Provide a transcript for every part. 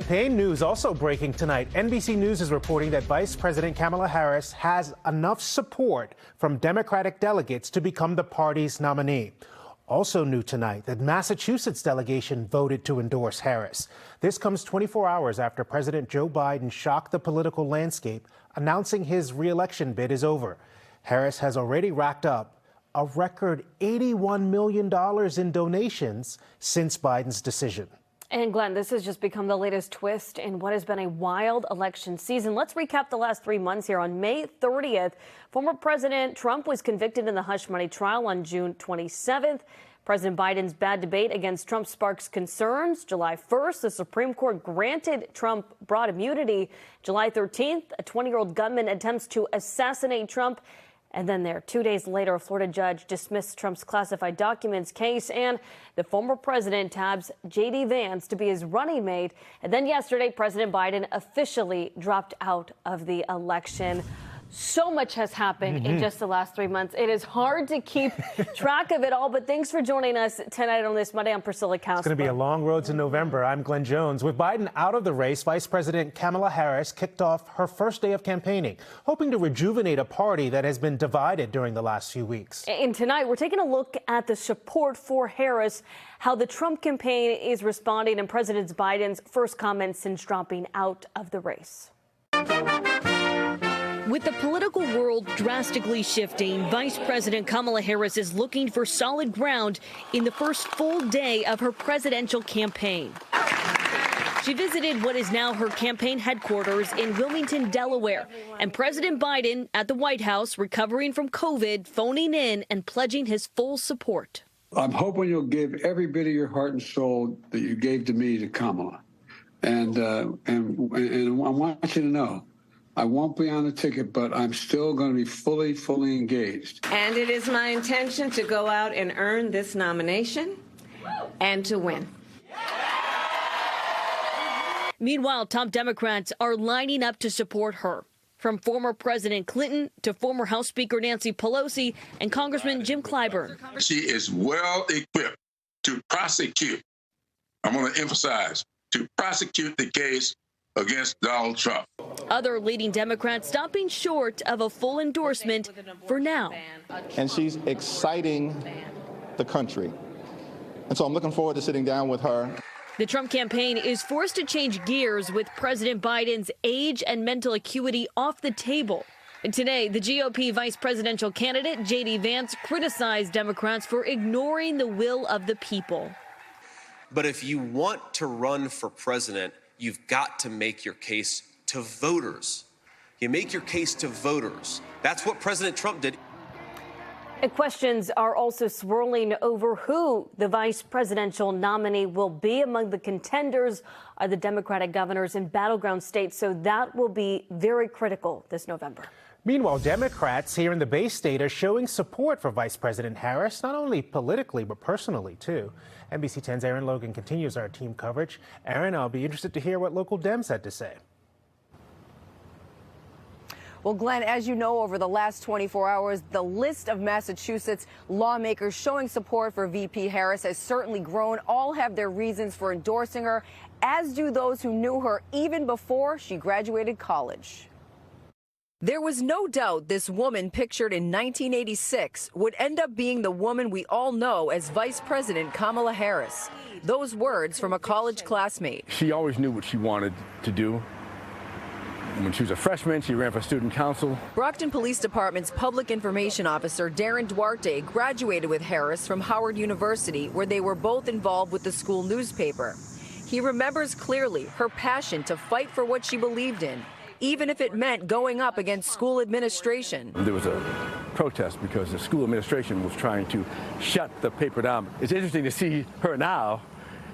Campaign news also breaking tonight. NBC News is reporting that Vice President Kamala Harris has enough support from Democratic delegates to become the party's nominee. Also new tonight, the Massachusetts delegation voted to endorse Harris. This comes 24 hours after President Joe Biden shocked the political landscape, announcing his re-election bid is over. Harris has already racked up a record $81 million in donations since Biden's decision. And Glenn, this has just become the latest twist in what has been a wild election season. Let's recap the last 3 months here. On May 30th, former President Trump was convicted in the hush money trial on June 27th. President Biden's bad debate against Trump sparks concerns. July 1st, the Supreme Court granted Trump broad immunity. July 13th, a 20-year-old gunman attempts to assassinate Trump. And then 2 days later, a Florida judge dismissed Trump's classified documents case, and the former president tabs J.D. Vance to be his running mate. And then yesterday, President Biden officially dropped out of the election. So much has happened in just the last 3 months. It is hard to keep track of it all, but thanks for joining us tonight on this Monday. I'm Priscilla Kausper. It's going to be a long road to November. I'm Glenn Jones. With Biden out of the race, Vice President Kamala Harris kicked off her first day of campaigning, hoping to rejuvenate a party that has been divided during the last few weeks. And tonight, we're taking a look at the support for Harris, how the Trump campaign is responding, and President Biden's first comments since dropping out of the race. With the political world drastically shifting, Vice President Kamala Harris is looking for solid ground in the first full day of her presidential campaign. She visited what is now her campaign headquarters in Wilmington, Delaware, and President Biden at the White House recovering from COVID, phoning in and pledging his full support. I'm hoping you'll give every bit of your heart and soul that you gave to me to Kamala. And I want you to know, I won't be on the ticket, but I'm still going to be fully engaged. And it is my intention to go out and earn this nomination and to win. Meanwhile, top Democrats are lining up to support her, from former President Clinton to former House Speaker Nancy Pelosi and Congressman Jim Clyburn. She is well equipped to prosecute, I'm going to emphasize, to prosecute the case against Donald Trump. Other leading Democrats stopping short of a full endorsement for now. And she's exciting the country. And so I'm looking forward to sitting down with her. The Trump campaign is forced to change gears with President Biden's age and mental acuity off the table. And today, the GOP vice presidential candidate, J.D. Vance, criticized Democrats for ignoring the will of the people. But if you want to run for president, you've got to make your case to voters. You make your case to voters. That's what President Trump did. And questions are also swirling over who the vice presidential nominee will be. Among the contenders are the Democratic governors in battleground states, so that will be very critical this November. Meanwhile, Democrats here in the Bay State are showing support for Vice President Harris, not only politically, but personally, too. NBC 10's Aaron Logan continues our team coverage. Aaron, I'll be interested to hear what local Dems had to say. Well, Glenn, as you know, over the last 24 hours, the list of Massachusetts lawmakers showing support for VP Harris has certainly grown. All have their reasons for endorsing her, as do those who knew her even before she graduated college. There was no doubt this woman pictured in 1986 would end up being the woman we all know as Vice President Kamala Harris. Those words from a college classmate. She always knew what she wanted to do. When she was a freshman, she ran for student council. Brockton Police Department's public information officer, Darren Duarte, graduated with Harris from Howard University, where they were both involved with the school newspaper. He remembers clearly her passion to fight for what she believed in, even if it meant going up against school administration. There was a protest because the school administration was trying to shut the paper down. It's interesting to see her now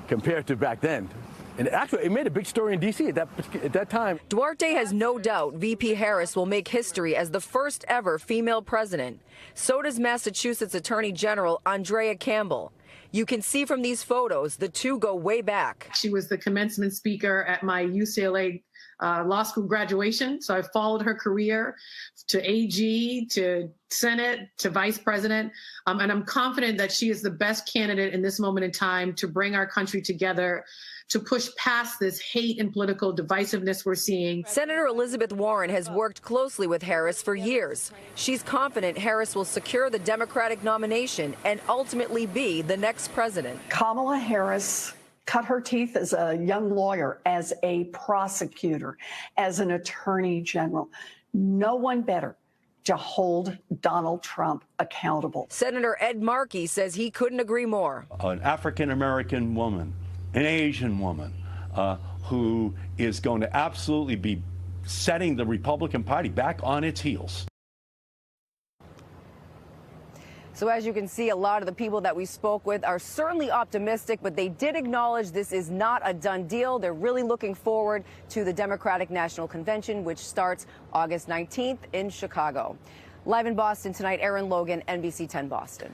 compared to back then. And actually, it made a big story in D.C. at that time. Duarte has no doubt VP Harris will make history as the first ever female president. So does Massachusetts Attorney General Andrea Campbell. You can see from these photos, the two go way back. She was the commencement speaker at my UCLA law school graduation. So I followed her career to AG, to Senate, to vice president. And I'm confident that she is the best candidate in this moment in time to bring our country together to push past this hate and political divisiveness we're seeing. Senator Elizabeth Warren has worked closely with Harris for years. She's confident Harris will secure the Democratic nomination and ultimately be the next president. Kamala Harris cut her teeth as a young lawyer, as a prosecutor, as an attorney general. No one better to hold Donald Trump accountable. Senator Ed Markey says he couldn't agree more. An African-American woman, an Asian woman, who is going to absolutely be setting the Republican Party back on its heels. So as you can see, a lot of the people that we spoke with are certainly optimistic, but they did acknowledge this is not a done deal. They're really looking forward to the Democratic National Convention, which starts August 19th in Chicago. Live in Boston tonight, Aaron Logan, NBC 10 Boston.